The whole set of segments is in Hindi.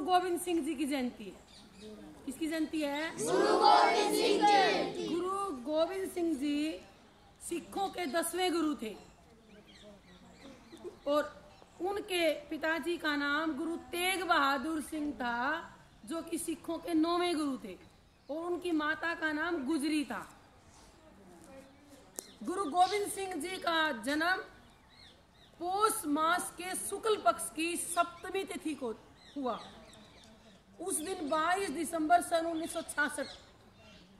गोविंद सिंह जी की जयंती है। किसकी जयंती है? गुरु गोविंद सिंह जयंती। गुरु गोविंद सिंह जी सिखों के 10वें गुरु थे और उनके पिताजी का नाम गुरु तेग बहादुर सिंह था, जो कि सिखों के 9वें गुरु थे, और उनकी माता का नाम गुजरी था। गुरु गोविंद सिंह जी का जन्म पौष मास के शुक्ल पक्ष की सप्तमी तिथि को हुआ। उस दिन 22 दिसंबर सन 1966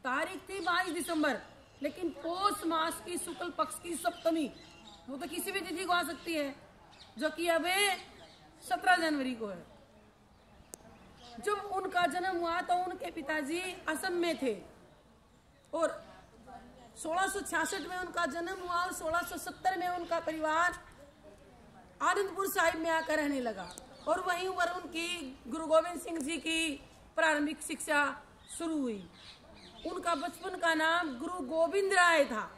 तारीख थी 22 दिसंबर, लेकिन पौष मास की शुक्ल पक्ष की सप्तमी, वो तो किसी भी तिथि को आ सकती है, जो कि अब 17 जनवरी को है। जब उनका जन्म हुआ तो उनके पिताजी असम में थे और 1666 में उनका जन्म हुआ और 1670 में उनका परिवार आनंदपुर साहिब में आकर रहने लगा और वहीं पर उनकी गुरु गोविंद सिंह जी की प्रारंभिक शिक्षा शुरू हुई। उनका बचपन का नाम गुरु गोविंद राय था,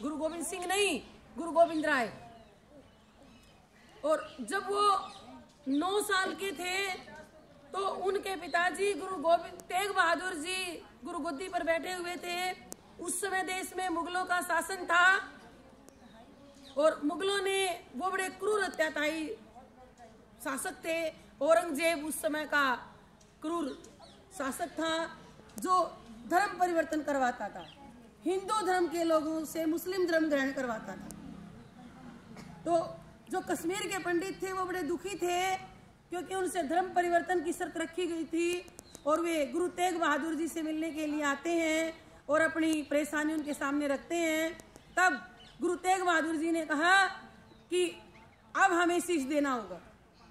गुरु गोविंद सिंह नहीं, गुरु गोविंद राय। और जब वो 9 साल के थे तो उनके पिताजी गुरु गोविंद तेग बहादुर जी गुरु गद्दी पर बैठे हुए थे। उस समय देश में मुगलों का शासन था और मुगलों ने, वो बड़े क्रूर अत्याचारी शासक थे। औरंगजेब उस समय का क्रूर शासक था जो धर्म परिवर्तन करवाता था, हिंदू धर्म के लोगों से मुस्लिम धर्म ग्रहण करवाता था। तो जो कश्मीर के पंडित थे वो बड़े दुखी थे क्योंकि उनसे धर्म परिवर्तन की शर्त रखी गई थी और वे गुरु तेग बहादुर जी से मिलने के लिए आते हैं और अपनी परेशानी उनके सामने रखते हैं। तब गुरु तेग बहादुर जी ने कहा कि अब हमें शीश देना होगा।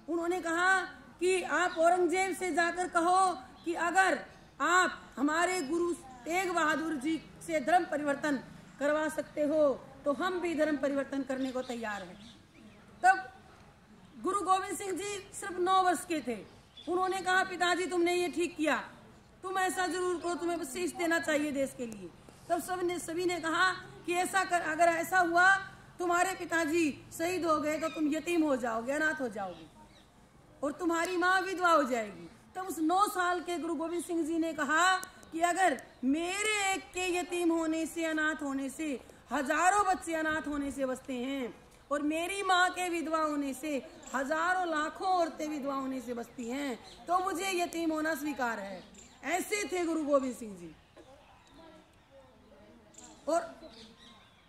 उन्होंने कहा कि आप औरंगजेब से जाकर कहो कि अगर आप हमारे गुरु तेग बहादुर जी से धर्म परिवर्तन करवा सकते हो तो हम भी धर्म परिवर्तन करने को तैयार हैं। तब गुरु गोविंद सिंह जी सिर्फ 9 वर्ष के थे। उन्होंने कहा पिताजी तुमने ये ठीक किया, तुम ऐसा जरूर करो, तुम्हें शीश देना चाहिए देश के लिए। तब सभी ने कहा कि ऐसा कर, अगर ऐसा हुआ तुम्हारे पिताजी शहीद हो गए तो तुम यतीम हो जाओगे, अनाथ हो जाओगे और तुम्हारी माँ विधवा हो जाएगी। तब उस 9 साल के गुरु गोविंद सिंह जी ने कहा कि अगर मेरे एक के यतीम होने से, अनाथ होने से हजारों बच्चे अनाथ होने से बचते हैं और मेरी माँ के विधवा होने से हजारों लाखों औरतें विधवा होने से बचती हैं, तो मुझे यतीम होना स्वीकार है। ऐसे थे गुरु गोविंद सिंह जी। और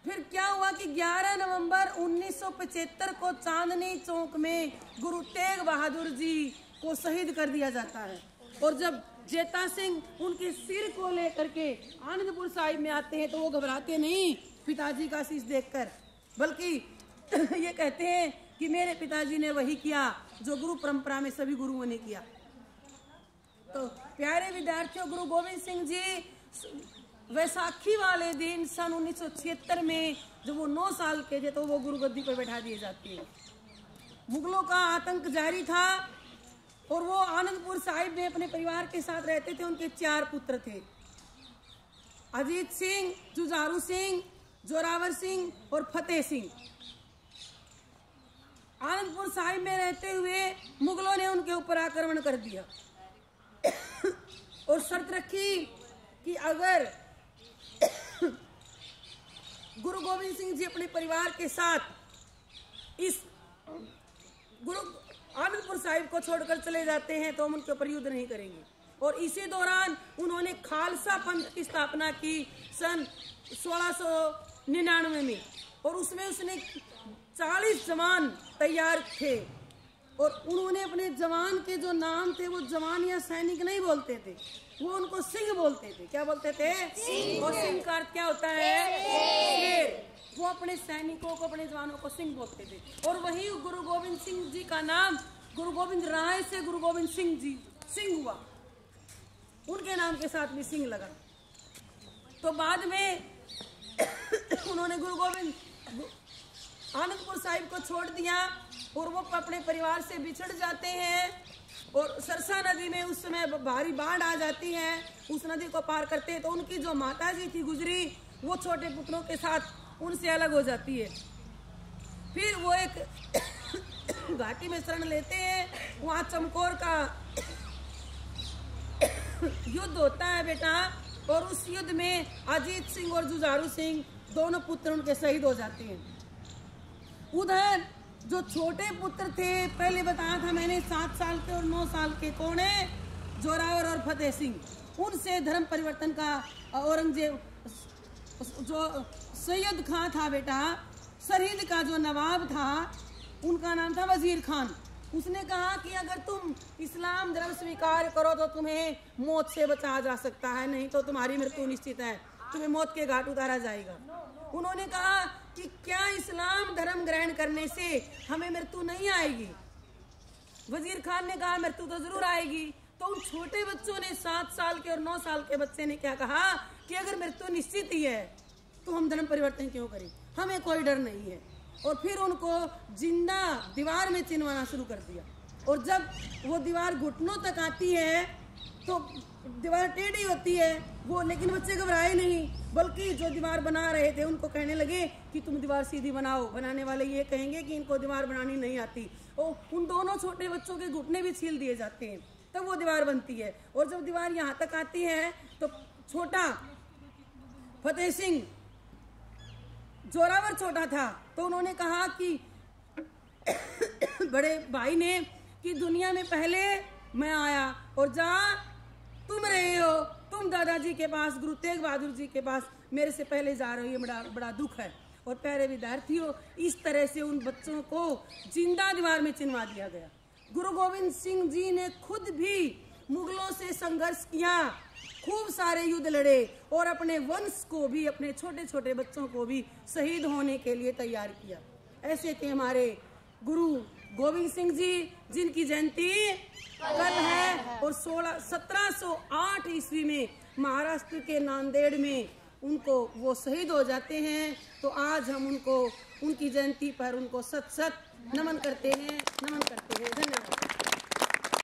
फिर क्या हुआ कि 11 नवंबर 1975 को चांदनी चौक में गुरु तेग बहादुर जी को शहीद कर दिया जाता है। और जब जेता सिंह उनके सिर को लेकर के आनंदपुर साहिब में आते हैं तो वो घबराते नहीं पिताजी का शीश देखकर, बल्कि ये कहते हैं कि मेरे पिताजी ने वही किया जो गुरु परंपरा में सभी गुरुओं ने किया। तो प्यारे विद्यार्थियों, गुरु गोविंद सिंह जी वैसाखी वाले दिन सन 1976 में जब वो 9 साल के थे तो वो गुरु गद्दी पर बैठा दिए जाते हैं। मुगलों का आतंक जारी था और वो आनंदपुर साहिब में अपने परिवार के साथ रहते थे। उनके 4 पुत्र थे, अजीत सिंह, जुझारू सिंह, जोरावर सिंह और फतेह सिंह। आनंदपुर साहिब में रहते हुए मुगलों ने उनके ऊपर आक्रमण कर दिया और शर्त रखी कि अगर गुरु गोविंद सिंह जी अपने परिवार के साथ इस गुरु आनंदपुर साहिब को छोड़कर चले जाते हैं तो हम उनके ऊपर युद्ध नहीं करेंगे। और इसी दौरान उन्होंने खालसा पंथ की स्थापना की सन 1699 में और उसमें उसने 40 जवान तैयार थे और उन्होंने अपने जवान के जो नाम थे वो जवान या सैनिक नहीं बोलते थे, वो उनको सिंह बोलते थे। क्या बोलते थे? सिंह। और सिंह का अर्थ क्या होता है? शेर। वो अपने सैनिकों को, अपने जवानों को सिंह बोलते थे। और वही गुरु गोविंद सिंह जी का नाम गुरु गोविंद राय से गुरु गोविंद सिंह जी सिंह हुआ, उनके नाम के साथ भी सिंह लगा। तो बाद में उन्होंने गुरु गोविंद आनंदपुर साहिब को छोड़ दिया और वो अपने परिवार से बिछड़ जाते हैं और सरसा नदी में उस समय भारी बाढ़ आ जाती है। उस नदी को पार करते हैं तो उनकी जो माता जी थी गुजरी, वो छोटे पुत्रों के साथ उनसे अलग हो जाती है। फिर वो एक घाटी में शरण लेते हैं, वहाँ चमकौर का युद्ध होता है बेटा, और उस युद्ध में अजीत सिंह और जुझारू सिंह दोनों पुत्र उनके शहीद हो जाते हैं। उधर जो छोटे पुत्र थे, पहले बताया था मैंने 7 साल के और 9 साल के, कौन है? जोरावर और फतेह सिंह। उनसे धर्म परिवर्तन का औरंगजेब, जो सैयद खान था बेटा, सरहिंद का जो नवाब था, उनका नाम था वजीर खान। उसने कहा कि अगर तुम इस्लाम धर्म स्वीकार करो तो तुम्हें मौत से बचाया जा सकता है, नहीं तो तुम्हारी मृत्यु निश्चित है, तुम्हें मौत के घाट उतारा जाएगा। उन्होंने कहा कि क्या इस्लाम धर्म ग्रहण करने से हमें मृत्यु नहीं आएगी? वजीर खान ने कहा मृत्यु तो जरूर आएगी। तो उन छोटे बच्चों ने, 7 साल के और 9 साल के बच्चे ने क्या कहा कि अगर मृत्यु निश्चित ही है तो हम धर्म परिवर्तन क्यों करें, हमें कोई डर नहीं है। और फिर उनको जिंदा दीवार में चिनवाना शुरू कर दिया। और जब वो दीवार घुटनों तक आती है तो दीवार टेढ़ी होती है वो, लेकिन बच्चे घबराए नहीं, बल्कि जो दीवार बना रहे थे उनको कहने लगे कि तुम दीवार सीधी बनाओ। बनाने वाले ये कहेंगे कि इनको दीवार बनानी नहीं आती। और उन दोनों छोटे बच्चों के घुटने भी छील दिए जाते हैं, तब वो दीवार बनती है। और जब दीवार यहाँ तक आती है तो छोटा फतेह सिंह, जोरावर छोटा था, तो उन्होंने कहा कि बड़े भाई ने कि दुनिया में पहले मैं आया और जहाँ तुम रहे हो, तुम दादाजी के पास, गुरु तेग बहादुर जी के पास मेरे से पहले जा रहे हो, ये बड़ा दुख है। और प्यारे विद्यार्थियों, इस तरह से उन बच्चों को जिंदा दीवार में चिनवा दिया गया। गुरु गोविंद सिंह जी ने खुद भी मुगलों से संघर्ष किया, खूब सारे युद्ध लड़े और अपने वंश को भी, अपने छोटे छोटे बच्चों को भी शहीद होने के लिए तैयार किया। ऐसे थे हमारे गुरु गोविंद सिंह जी, जिनकी जयंती कल है। और 1708 ईस्वी में महाराष्ट्र के नांदेड़ में उनको वो शहीद हो जाते हैं। तो आज हम उनको, उनकी जयंती पर उनको सत सत नमन करते हैं। धन्यवाद।